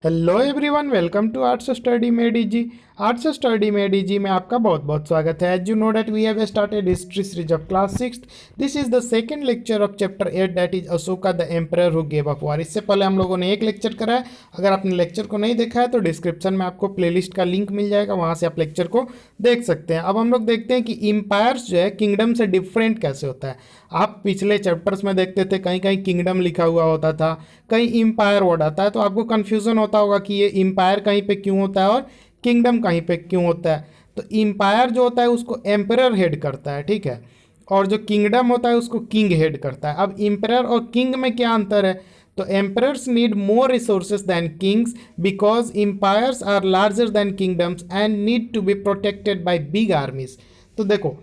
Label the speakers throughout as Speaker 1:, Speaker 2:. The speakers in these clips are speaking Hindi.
Speaker 1: Hello everyone, welcome to arts study made easy. Arts study made easy में आपका बहुत बहुत स्वागत है। As you know that we have started history series of class 6। This is the second lecture of chapter 8 that is Ashoka the emperor who gave up war. इससे पहले हम लोगों ने एक लेक्चर करा है। अगर आपने लेक्चर को नहीं देखा है तो डिस्क्रिप्शन में आपको प्लेलिस्ट का लिंक मिल जाएगा, वहाँ से आप लेक्चर को देख सकते हैं। अब हम लोग देखते हैं कि एम्पायर्स जो है किंगडम से डिफरेंट कैसे होता है। आप पिछले चैप्टर्स में देखते थे कहीं कहीं किंगडम लिखा हुआ होता था, कहीं एम्पायर वर्ड आता है, तो आपको कन्फ्यूज़न होता होगा कि ये एम्पायर कहीं पे क्यों होता है और किंगडम कहीं पे क्यों होता है। तो एम्पायर जो होता है उसको एम्परर हेड करता है, ठीक है, और जो किंगडम होता है उसको किंग हेड करता है। अब एम्परर और किंग में क्या अंतर है? तो emperors need more resources than kings because empires are larger than kingdoms and need to be protected by big armies. तो देखो,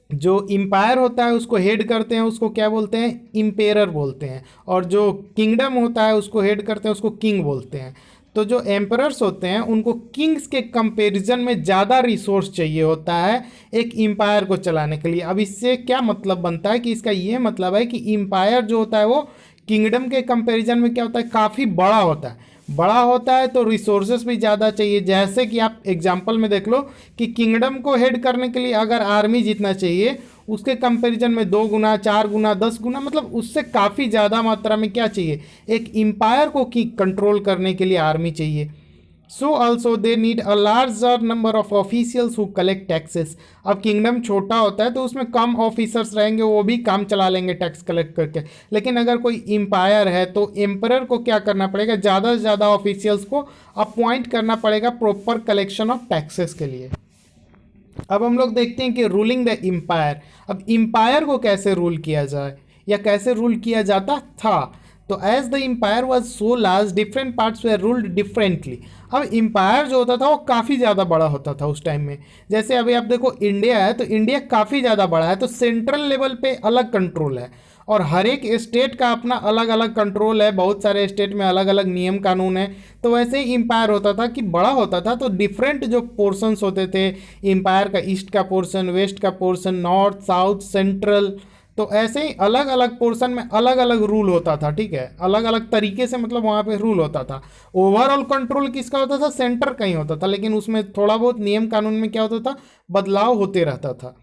Speaker 1: जो इम्पायर होता है उसको हेड करते हैं, उसको क्या बोलते हैं? इम्पेरर बोलते हैं। और जो किंगडम होता है उसको हेड करते हैं, उसको किंग बोलते हैं। तो जो एम्परर्स होते हैं उनको किंग्स के कंपैरिजन में ज़्यादा रिसोर्स चाहिए होता है एक इम्पायर को चलाने के लिए। अब इससे क्या मतलब बनता है कि इसका ये मतलब है कि इम्पायर जो होता है वो किंगडम के कंपैरिजन में क्या होता है? काफ़ी बड़ा होता है। बड़ा होता है तो रिसोर्सेज भी ज़्यादा चाहिए। जैसे कि आप एग्जांपल में देख लो कि किंगडम को हेड करने के लिए अगर आर्मी जितना चाहिए उसके कंपैरिजन में 2 गुना, 4 गुना, 10 गुना, मतलब उससे काफ़ी ज़्यादा मात्रा में क्या चाहिए? एक एम्पायर को कंट्रोल करने के लिए आर्मी चाहिए। So also they need a larger number of officials who collect taxes. अब किंगडम छोटा होता है तो उसमें कम ऑफिसर्स रहेंगे, वो भी काम चला लेंगे टैक्स कलेक्ट करके। लेकिन अगर कोई एम्पायर है तो एम्परर को क्या करना पड़ेगा? ज़्यादा से ज़्यादा ऑफिशियल्स को अपॉइंट करना पड़ेगा प्रॉपर कलेक्शन ऑफ टैक्सेस के लिए। अब हम लोग देखते हैं कि रूलिंग द एम्पायर। अब एम्पायर को कैसे रूल किया जाए या कैसे रूल किया जाता था? तो as the empire was so large different parts were ruled differently. अब एम्पायर जो होता था वो काफ़ी ज़्यादा बड़ा होता था उस टाइम में। जैसे अभी आप देखो इंडिया है तो इंडिया काफ़ी ज़्यादा बड़ा है, तो सेंट्रल लेवल पे अलग कंट्रोल है और हर एक स्टेट का अपना अलग अलग कंट्रोल है। बहुत सारे स्टेट में अलग अलग नियम कानून है। तो वैसे ही एम्पायर होता था कि बड़ा होता था तो डिफरेंट जो पोर्शंस होते थे एम्पायर का, ईस्ट का पोर्शन, वेस्ट का पोर्शन, नॉर्थ, साउथ, सेंट्रल, तो ऐसे ही अलग अलग पोर्शन में अलग अलग रूल होता था, ठीक है, अलग अलग तरीके से मतलब वहाँ पे रूल होता था। ओवरऑल कंट्रोल किसका होता था? सेंटर का ही होता था, लेकिन उसमें थोड़ा बहुत नियम कानून में क्या होता था? बदलाव होते रहता था।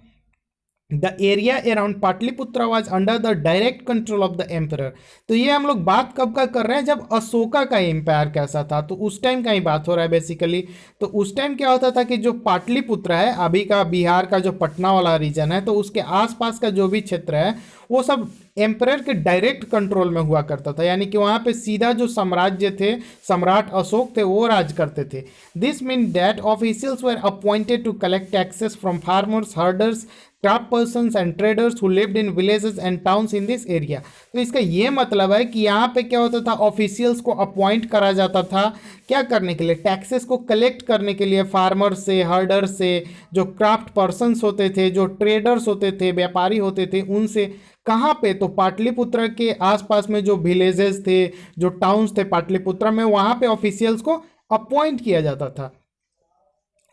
Speaker 1: The area around Pataliputra was under the direct control of the emperor. तो ये हम लोग बात कब का कर रहे हैं? जब अशोका का एम्पायर कैसा था, तो उस टाइम का ही बात हो रहा है बेसिकली। तो उस टाइम क्या होता था कि जो पाटलिपुत्र है, अभी का बिहार का जो पटना वाला रीजन है, तो उसके आसपास का जो भी क्षेत्र है वो सब एम्परर के डायरेक्ट कंट्रोल में हुआ करता था। यानी कि वहाँ पे सीधा जो साम्राज्य थे, सम्राट अशोक थे, वो राज करते थे। This mean that officials were appointed to collect taxes from farmers, herders, craft persons and traders who lived in villages and towns in this area. तो इसका ये मतलब है कि यहाँ पे क्या होता था? ऑफिशियल्स को अपॉइंट करा जाता था क्या करने के लिए? टैक्सेस को कलेक्ट करने के लिए फार्मर से, हर्डर से, जो क्राफ्ट पर्सन्स होते थे, जो ट्रेडर्स होते थे, व्यापारी होते थे, उनसे। कहाँ पे? तो पाटलिपुत्र के आसपास में जो विलेजेस थे, जो टाउन्स थे पाटलिपुत्र में, वहाँ पे ऑफिशियल्स को अपॉइंट किया जाता था।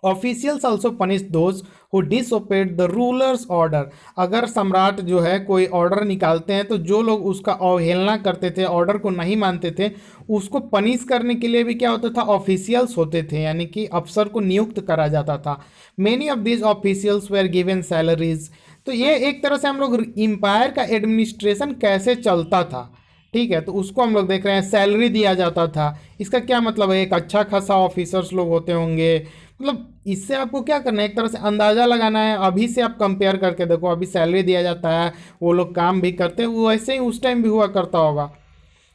Speaker 1: Officials also punish those who disobeyed the ruler's order. अगर सम्राट जो है कोई ऑर्डर निकालते हैं तो जो लोग उसका अवहेलना करते थे, ऑर्डर को नहीं मानते थे, उसको पनिश करने के लिए भी क्या होता था? ऑफिशियल्स होते थे, यानी कि अफसर को नियुक्त करा जाता था। Many of these officials were given salaries. तो ये एक तरह से हम लोग एम्पायर का एडमिनिस्ट्रेशन कैसे चलता था, ठीक है, तो उसको हम लोग देख रहे हैं। सैलरी दिया जाता था, इसका क्या मतलब है? एक अच्छा खासा ऑफिसर्स लोग होते होंगे। मतलब इससे आपको क्या करना है? एक तरह से अंदाज़ा लगाना है। अभी से आप कंपेयर करके देखो, अभी सैलरी दिया जाता है, वो लोग काम भी करते हैं, वो वैसे ही उस टाइम भी हुआ करता होगा।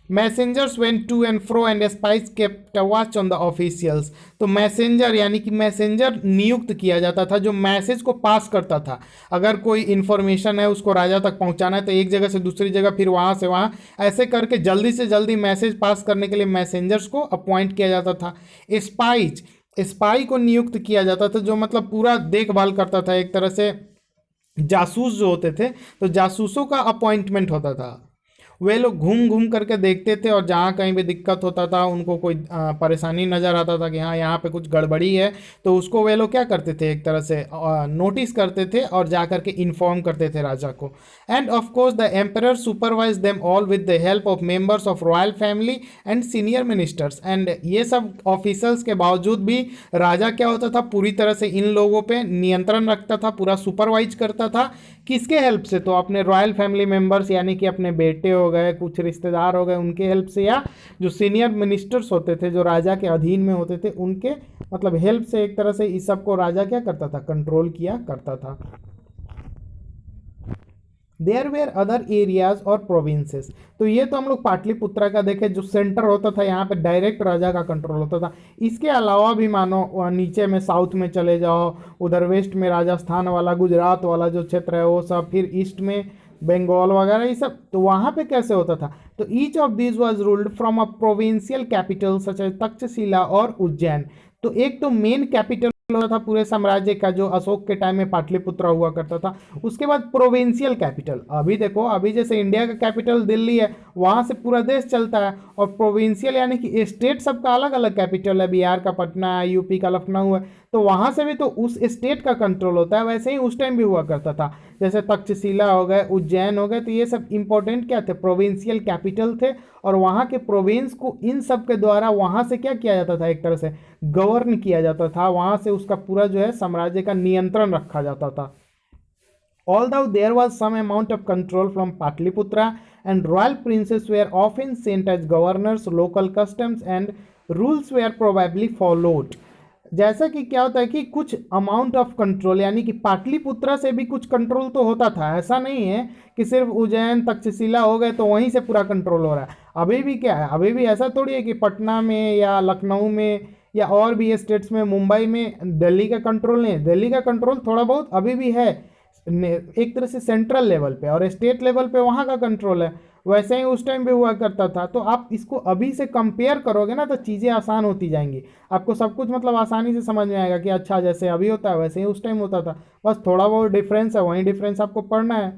Speaker 1: Messengers went to and fro and spies kept watch on the officials. तो मैसेंजर यानी कि मैसेंजर नियुक्त किया जाता था जो मैसेज को पास करता था। अगर कोई इन्फॉर्मेशन है उसको राजा तक पहुंचाना है तो एक जगह से दूसरी जगह, फिर वहां से वहां, ऐसे करके जल्दी से जल्दी मैसेज पास करने के लिए मैसेंजर्स को अपॉइंट किया जाता था। स्पाइज, स्पाई को नियुक्त किया जाता था जो मतलब पूरा देखभाल करता था, एक तरह से जासूस जो होते थे, तो जासूसों का अपॉइंटमेंट होता था। वे लोग घूम घूम करके देखते थे, और जहाँ कहीं भी दिक्कत होता था, उनको कोई परेशानी नज़र आता था कि हाँ यहाँ पे कुछ गड़बड़ी है, तो उसको वे लोग क्या करते थे, एक तरह से नोटिस करते थे और जा करके इन्फॉर्म करते थे राजा को। End of course the emperor supervise them all with the help of members of royal family and senior ministers. And ये सब ऑफिसर्स के बावजूद भी राजा क्या होता था, पूरी तरह से इन लोगों पे नियंत्रण रखता था, पूरा सुपरवाइज करता था। किसके हेल्प से? तो अपने रॉयल फैमिली मेंबर्स यानी कि अपने बेटे हो गए, कुछ रिश्तेदार हो गए, उनके हेल्प से, या जो सीनियर मिनिस्टर्स होते थे जो राजा के अधीन में होते थे, उनके मतलब हेल्प से एक तरह से इस सब को राजा क्या करता था, कंट्रोल किया करता था। देयर वेयर अदर एरियाज और प्रोविंसेस। तो ये तो हम लोग पाटलिपुत्रा का देखें, जो सेंटर होता था यहाँ पे डायरेक्ट राजा का कंट्रोल होता था। इसके अलावा भी मानो नीचे में साउथ में चले जाओ, उधर वेस्ट में राजस्थान वाला, गुजरात वाला जो क्षेत्र है वो सब, फिर ईस्ट में बंगाल वगैरह, ये सब, तो वहाँ पे कैसे होता था? तो each of this was ruled from a provincial capital such as Taxila और उज्जैन। तो एक तो मेन कैपिटल होता था पूरे साम्राज्य का, जो अशोक के टाइम में पाटलिपुत्र हुआ करता था। उसके बाद प्रोविंशियल कैपिटल, अभी देखो, अभी जैसे इंडिया का कैपिटल दिल्ली है, वहां से पूरा देश चलता है। और प्रोविंशियल यानी कि स्टेट सबका अलग अलग कैपिटल है, बिहार का पटना है, यूपी का लखनऊ है, तो वहां से भी तो उस स्टेट का कंट्रोल होता है। वैसे ही उस टाइम भी हुआ करता था, जैसे तक्षशिला हो गए, उज्जैन हो गए, तो ये सब इंपॉर्टेंट क्या थे, प्रोविंशियल कैपिटल थे। और वहाँ के प्रोविंस को इन सब के द्वारा वहाँ से क्या किया जाता था, एक तरह से गवर्न किया जाता था, वहाँ से उसका पूरा जो है साम्राज्य का नियंत्रण रखा जाता था। Although there was some amount of control from Patliputra, and royal princes were often sent as governors, local customs and rules were probably followed। जैसा कि क्या होता है कि कुछ अमाउंट ऑफ कंट्रोल, यानी कि पाटलिपुत्रा से भी कुछ कंट्रोल तो होता था, ऐसा नहीं है कि सिर्फ उज्जैन तक्षशिला हो गए तो वहीं से पूरा कंट्रोल हो रहा है। अभी भी क्या है, अभी भी ऐसा थोड़ी है कि पटना में या लखनऊ में या और भी स्टेट्स में, मुंबई में दिल्ली का कंट्रोल नहीं है। दिल्ली का कंट्रोल थोड़ा बहुत अभी भी है, एक तरह से सेंट्रल लेवल पे, और स्टेट लेवल पे वहाँ का कंट्रोल है। वैसे ही उस टाइम भी हुआ करता था। तो आप इसको अभी से कंपेयर करोगे ना, तो चीज़ें आसान होती जाएंगी, आपको सब कुछ मतलब आसानी से समझ में आएगा कि अच्छा जैसे अभी होता है वैसे ही उस टाइम होता था, बस थोड़ा बहुत डिफरेंस है, वही डिफरेंस आपको पढ़ना है।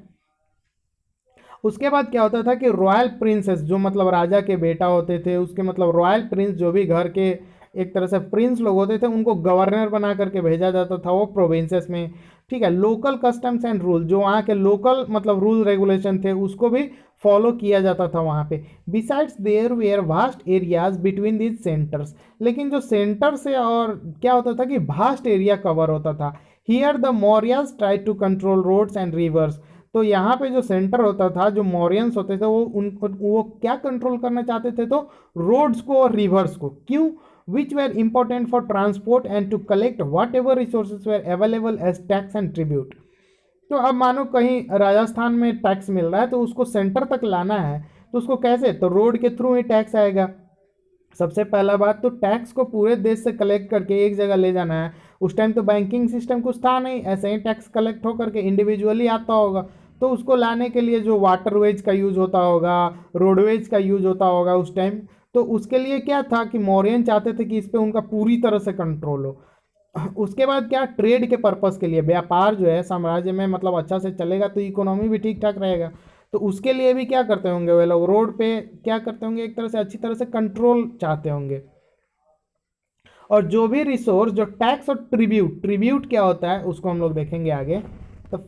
Speaker 1: उसके बाद क्या होता था कि रॉयल प्रिंसेस, जो मतलब राजा के बेटा होते थे, उसके मतलब रॉयल प्रिंस, जो भी घर के एक तरह से प्रिंस लोग होते थे, उनको गवर्नर बना करके भेजा जाता था वो प्रोविंसेस में। ठीक है, लोकल कस्टम्स एंड रूल, जो वहाँ के लोकल मतलब रूल रेगुलेशन थे, उसको भी फॉलो किया जाता था वहाँ पे। Besides there were vast areas between these centres. लेकिन जो सेंटर से और क्या होता था कि वास्ट एरिया कवर होता था। Here the Mauryas try to control roads and rivers. तो यहाँ पे जो सेंटर होता था, जो मौर्यंस होते थे, वो क्या कंट्रोल करना चाहते थे, तो रोड्स को और रिवर्स को। क्यों? which were important for transport and to collect whatever resources were available as tax and tribute। तो अब मानो कहीं राजस्थान में टैक्स मिल रहा है, तो उसको सेंटर तक लाना है, तो उसको कैसे, तो रोड के थ्रू ही टैक्स आएगा। सबसे पहला बात तो टैक्स को पूरे देश से कलेक्ट करके एक जगह ले जाना है। उस टाइम तो बैंकिंग सिस्टम कुछ था नहीं, ऐसे ही टैक्स कलेक्ट होकर के इंडिविजुअली आता होगा। तो उसको लाने के लिए जो वाटरवेज का यूज होता होगा, रोडवेज का यूज होता होगा उस टाइम, तो उसके लिए क्या था कि मौर्यन चाहते थे कि इस पर उनका पूरी तरह से कंट्रोल हो। उसके बाद क्या, ट्रेड के पर्पस के लिए, व्यापार जो है साम्राज्य में मतलब अच्छा से चलेगा तो इकोनॉमी भी ठीक ठाक रहेगा। तो उसके लिए भी क्या करते होंगे वे लोग, रोड पे क्या करते होंगे, एक तरह से अच्छी तरह से कंट्रोल चाहते होंगे। और जो भी रिसोर्स, जो टैक्स और ट्रिब्यूट, ट्रिब्यूट क्या होता है उसको हम लोग देखेंगे आगे। तो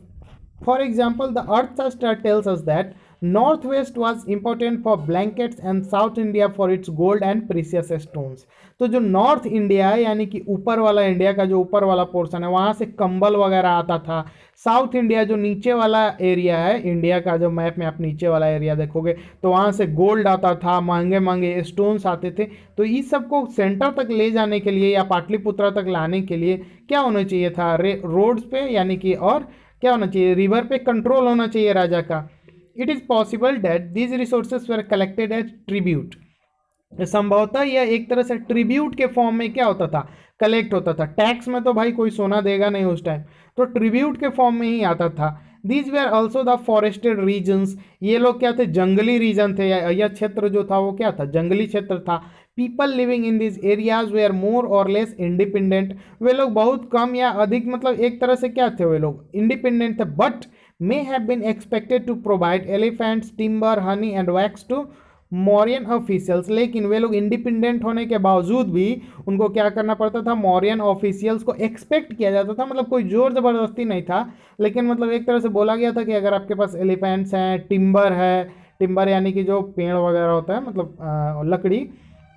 Speaker 1: फॉर एग्जाम्पल द अर्थशास्त्र tells us that north west was important for blankets and south India for its gold and precious stones. तो जो नॉर्थ इंडिया है, यानी कि ऊपर वाला इंडिया का जो ऊपर वाला पोर्शन है, वहाँ से कंबल वगैरह आता था। साउथ इंडिया जो नीचे वाला एरिया है इंडिया का, जो मैप में आप नीचे वाला एरिया देखोगे, तो वहाँ से गोल्ड आता था, महंगे महंगे स्टोन्स आते थे। तो इस सब को सेंटर तक ले जाने के लिए या पाटलिपुत्रा तक लाने के लिए क्या होना चाहिए था, रोड्स पे, यानी कि और क्या होना चाहिए, रिवर पे कंट्रोल होना चाहिए राजा का। It is possible that these resources were collected as tribute. संभवतः यह एक तरह से ट्रिब्यूट के फॉर्म में क्या होता था, कलेक्ट होता था। टैक्स में तो भाई कोई सोना देगा नहीं उस टाइम, तो ट्रिब्यूट के फॉर्म में ही आता था। These were also the forested regions. ये लोग क्या थे, जंगली रीजन थे, यह क्षेत्र जो था वो क्या था, जंगली क्षेत्र था। People living in this areas where more or less independent. वे लोग बहुत कम या अधिक मतलब एक तरह से क्या थे, वे लोग इंडिपेंडेंट थे, but may have been expected to provide elephants, timber, honey and wax to Mauryan officials, लेकिन वे लोग इंडिपेंडेंट होने के बावजूद भी उनको क्या करना पड़ता था, मौर्यन ऑफिशियल्स को एक्सपेक्ट किया जाता था, मतलब कोई जोर ज़बरदस्ती नहीं था, लेकिन मतलब एक तरह से बोला गया था कि अगर आपके पास एलिफेंट्स हैं, टिम्बर है, टिम्बर यानी कि जो पेड़ वगैरह होता है, मतलब लकड़ी,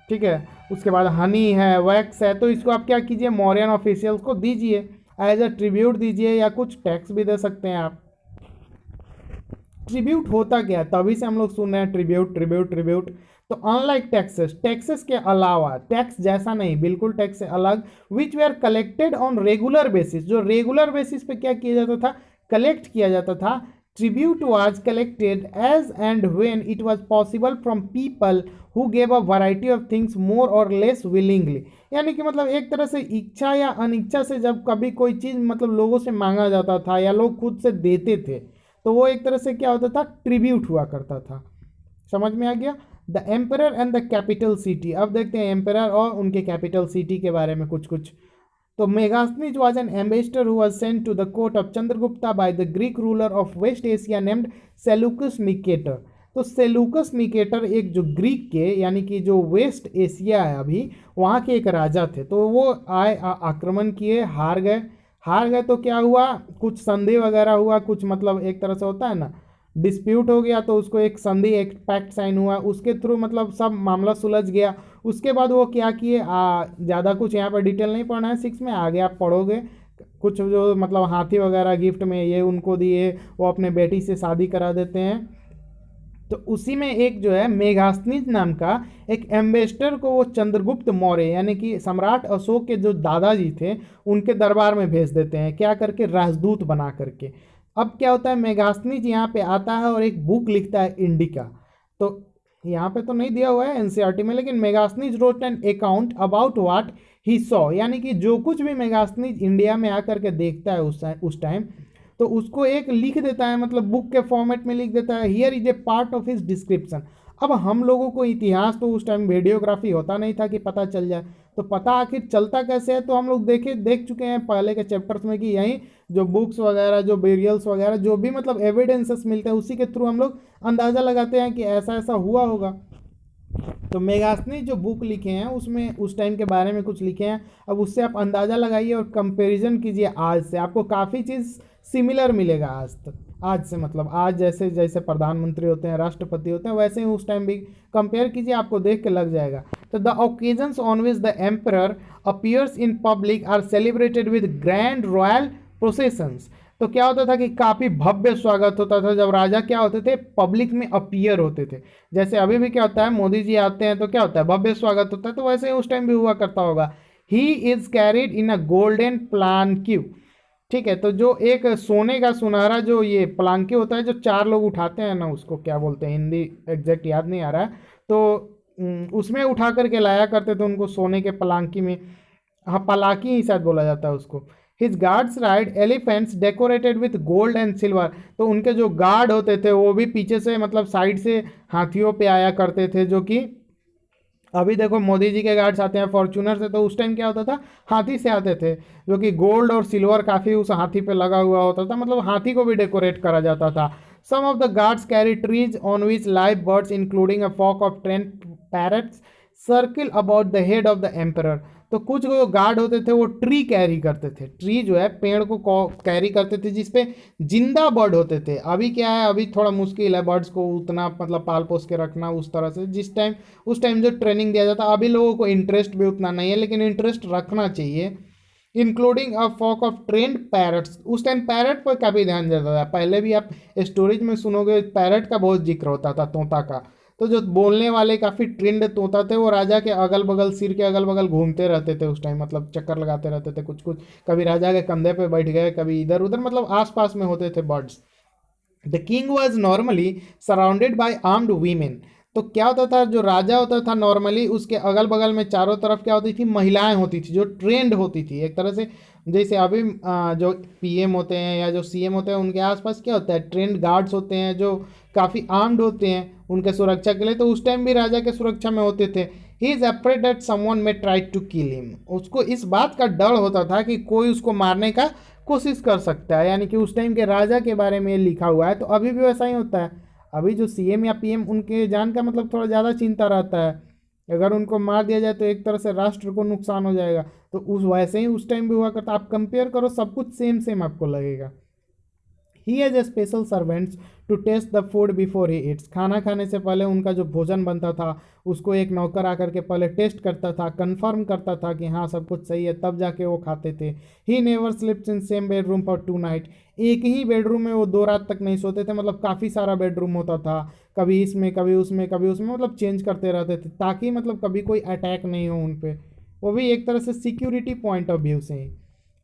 Speaker 1: ठीक है, उसके बाद हनी है, वैक्स है, तो इसको आप क्या कीजिए, मौर्यन ऑफिशियल्स को दीजिए, एज अ ट्रिब्यूट दीजिए या कुछ टैक्स भी दे सकते हैं आप। ट्रिब्यूट होता क्या है, तभी से हम लोग सुन रहे हैं ट्रिब्यूट ट्रिब्यूट ट्रिब्यूट। तो अनलाइक टैक्सेस, टैक्सेस के अलावा, टैक्स जैसा नहीं, बिल्कुल टैक्स से अलग, which they are collected on regular basis, जो रेगुलर बेसिस पे क्या किया जाता था, कलेक्ट किया जाता था। Tribute was collected as and when it was possible from people who gave a variety of things more or less willingly, यानी कि मतलब एक तरह से इच्छा या अनिच्छा से जब कभी कोई चीज़ मतलब लोगों से मांगा जाता था या लोग खुद से देते थे, तो वो एक तरह से क्या होता था, ट्रिब्यूट हुआ करता था। समझ में आ गया। The emperor and the capital city, अब देखते हैं एम्परर और उनके कैपिटल सिटी के बारे में कुछ कुछ। तो Megasthenes was an ambassador who was sent to the court of Chandragupta by the Greek ruler of West Asia named Seleucus Nicator. तो सेलुकस निकेटर एक जो ग्रीक के यानी कि जो वेस्ट एशिया है अभी, वहाँ के एक राजा थे, तो वो आए, आक्रमण किए, हार गए। हार गए तो क्या हुआ, कुछ संधि वगैरह हुआ, कुछ मतलब एक तरह से होता है ना, डिस्प्यूट हो गया, तो उसको एक संधि, एक पैक्ट साइन हुआ, उसके थ्रू मतलब सब मामला सुलझ गया। उसके बाद वो क्या किए, ज़्यादा कुछ यहाँ पर डिटेल नहीं पढ़ना है, 6 में आगे आप पढ़ोगे। कुछ जो मतलब हाथी वगैरह गिफ्ट में ये उनको दिए, वो अपने बेटी से शादी करा देते हैं। तो उसी में एक जो है मेघास्थनीज नाम का एक एम्बेसडर को वो चंद्रगुप्त मौर्य यानी कि सम्राट अशोक के जो दादाजी थे उनके दरबार में भेज देते हैं, क्या करके, राजदूत बना करके। अब क्या होता है, मेघास्थनीज यहाँ पे आता है और एक बुक लिखता है, इंडिका। तो यहाँ पे तो नहीं दिया हुआ है एनसीईआरटी में, लेकिन Megasthenes wrote an account about what he saw, यानी कि जो कुछ भी मेघास्थनीज इंडिया में आकर के देखता है उस टाइम, तो उसको एक लिख देता है, मतलब बुक के फॉर्मेट में लिख देता है, here is a part of his description. अब हम लोगों को इतिहास तो उस टाइम वीडियोग्राफी होता नहीं था कि पता चल जाए, तो पता आखिर चलता कैसे है, तो हम लोग देख चुके हैं पहले के चैप्टर्स में कि यही जो बुक्स वगैरह, जो बेरियल्स वगैरह, जो भी मतलब एविडेंसेस मिलते हैं, उसी के थ्रू हम लोग अंदाज़ा लगाते हैं कि ऐसा ऐसा हुआ होगा। तो मेगास्थनी जो बुक लिखे हैं उसमें उस टाइम के बारे में कुछ लिखे हैं, अब उससे आप अंदाज़ा लगाइए और कंपैरिजन कीजिए आज से, आपको काफ़ी चीज़ सिमिलर मिलेगा आज तक, आज से मतलब आज जैसे जैसे प्रधानमंत्री होते हैं, राष्ट्रपति होते हैं, वैसे ही उस टाइम भी कंपेयर कीजिए, आपको देख के लग जाएगा। तो the occasions on which the emperor appears in public are celebrated with grand royal processions. तो क्या होता था कि काफ़ी भव्य स्वागत होता था जब राजा क्या होते थे, पब्लिक में अपीयर होते थे। जैसे अभी भी क्या होता है, मोदी जी आते हैं तो क्या होता है, भव्य स्वागत होता है, तो वैसे ही उस टाइम भी हुआ करता होगा। He is carried in a golden palanquin, ठीक है। तो जो एक सोने का सुनहरा जो ये प्लांके होता है, जो 4 लोग उठाते हैं ना, उसको क्या बोलते हैं, हिंदी एग्जैक्ट याद नहीं आ रहा है, तो उसमें उठा करके लाया करते थे उनको, सोने के पलांकी में, हाँ पलाकी ही शायद बोला जाता है उसको। His guards ride elephants decorated with gold and silver. तो उनके जो गार्ड होते थे वो भी पीछे से मतलब साइड से हाथियों पे आया करते थे, जो कि अभी देखो मोदी जी के गार्ड्स आते हैं फॉर्चूनर से, तो उस टाइम क्या होता था, हाथी से आते थे, जो कि गोल्ड और सिल्वर काफ़ी उस हाथी पे लगा हुआ होता था, मतलब हाथी को भी डेकोरेट करा जाता था। Some of the guards carry trees on which live birds including a flock of 10 parrots circle about the head of the emperor. तो कुछ जो गार्ड होते थे वो ट्री कैरी करते थे, ट्री जो है पेड़ को कैरी करते थे जिसपे जिंदा बर्ड होते थे। अभी क्या है, अभी थोड़ा मुश्किल है बर्ड्स को उतना मतलब पाल पोस के रखना उस तरह से, जिस टाइम उस टाइम जो ट्रेनिंग दिया जाता, अभी लोगों को इंटरेस्ट भी उतना नहीं है, लेकिन इंटरेस्ट रखना चाहिए। Including a flock of trained parrots, उस टाइम पैरट पर काफ़ी ध्यान देता था, पहले भी आप स्टोरेज में सुनोगे पैरट का बहुत जिक्र होता था, तोता का। तो जो बोलने वाले काफ़ी ट्रेंड तोता थे वो राजा के अगल बगल, सिर के अगल बगल घूमते रहते थे उस टाइम, मतलब चक्कर लगाते रहते थे कुछ कुछ, कभी राजा के कंधे पे बैठ गए, कभी इधर उधर, मतलब आसपास में होते थे birds. The king was normally surrounded by armed women. तो क्या होता था, जो राजा होता था नॉर्मली उसके अगल बगल में चारों तरफ क्या होती थी, महिलाएं होती थी जो ट्रेंड होती थी एक तरह से। जैसे अभी जो पीएम होते हैं या जो सीएम होते हैं उनके आसपास क्या होता है, ट्रेंड गार्ड्स होते हैं जो काफ़ी आर्म्ड होते हैं उनके सुरक्षा के लिए, तो उस टाइम भी राजा के सुरक्षा में होते थे। He is afraid that someone may try to kill him. उसको इस बात का डर होता था कि कोई उसको मारने का कोशिश कर सकता है, यानी कि उस टाइम के राजा के बारे में लिखा हुआ है। तो अभी भी वैसा ही होता है। अभी जो सीएम या पीएम, उनके जान का मतलब थोड़ा ज़्यादा चिंता रहता है। अगर उनको मार दिया जाए तो एक तरह से राष्ट्र को नुकसान हो जाएगा। तो उस वैसे ही उस टाइम भी हुआ करता। आप कंपेयर करो, सब कुछ सेम सेम आपको लगेगा। He has a special servants to taste the food before he eats. खाना खाने से पहले उनका जो भोजन बनता था उसको एक नौकर आकर के पहले टेस्ट करता था, कंफर्म करता था कि हाँ सब कुछ सही है, तब जाके वो खाते थे। He never slips in same bedroom for 2 night. एक ही बेडरूम में वो 2 रात तक नहीं सोते थे, मतलब काफ़ी सारा बेडरूम होता था, कभी इसमें कभी उसमें कभी उसमें, मतलब चेंज करते रहते थे ताकि मतलब कभी कोई अटैक नहीं हो उन पर। वो भी एक तरह से सिक्योरिटी पॉइंट ऑफ व्यू से ही।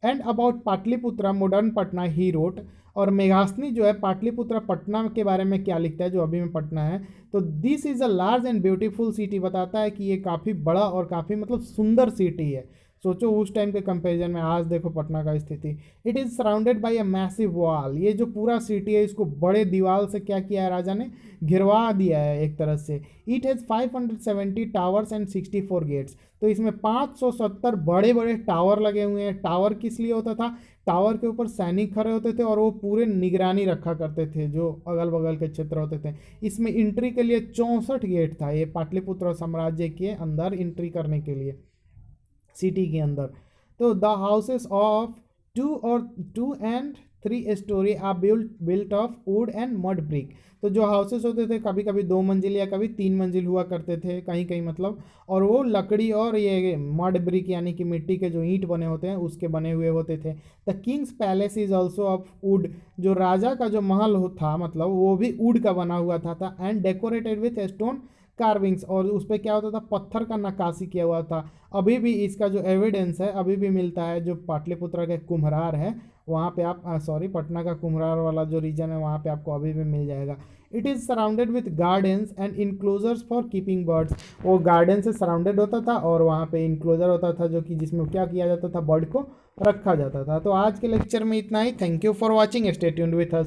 Speaker 1: And about Pataliputra modern Patna he wrote. और मेघासनी जो है पाटलिपुत्रा पटना के बारे में क्या लिखता है, जो अभी में पटना है, तो this is a large and beautiful city. बताता है कि ये काफ़ी बड़ा और काफ़ी मतलब सुंदर सिटी है। सोचो उस टाइम के कंपैरिजन में आज देखो पटना का स्थिति। It is surrounded by a massive wall. ये जो पूरा सिटी है इसको बड़े दीवार से क्या किया है राजा ने, घिरवा दिया है एक तरह से। It has 570 towers and 64 gates. तो इसमें 570 बड़े बड़े टावर लगे हुए हैं। टावर किस लिए होता था, टावर के ऊपर सैनिक खड़े होते थे और वो पूरे निगरानी रखा करते थे जो अगल बगल के क्षेत्र होते थे। इसमें एंट्री के लिए 64 गेट था, ये पाटलिपुत्र साम्राज्य के अंदर एंट्री करने के लिए सिटी के अंदर। तो द हाउसेस ऑफ 2 और 2 and 3 story are built of wood and mud brick. तो जो हाउसेस होते थे कभी कभी 2 मंजिल या कभी 3 मंजिल हुआ करते थे कहीं कहीं मतलब, और वो लकड़ी और ये मड ब्रिक यानी कि मिट्टी के जो ईंट बने होते हैं उसके बने हुए होते थे। The Kings palace is also of would. जो राजा का जो महल था मतलब वो भी वुड का बना हुआ था and decorated with stone carvings. और उस पर क्या होता था, पत्थर का नक्काशी किया हुआ था। अभी भी इसका जो एविडेंस है अभी भी मिलता है। जो पाटलिपुत्र के कुम्हरार है वहाँ पे आप सॉरी पटना का कुम्हरार वाला जो रीजन है वहाँ पे आपको अभी भी मिल जाएगा। It is surrounded with gardens and enclosures for keeping birds. वो गार्डन से सराउंडेड होता था और वहाँ पे इनक्लोजर होता था जो कि जिसमें क्या किया जाता था, बर्ड को रखा जाता था। तो आज के लेक्चर में इतना ही। Thank you for watching, stay tuned with us.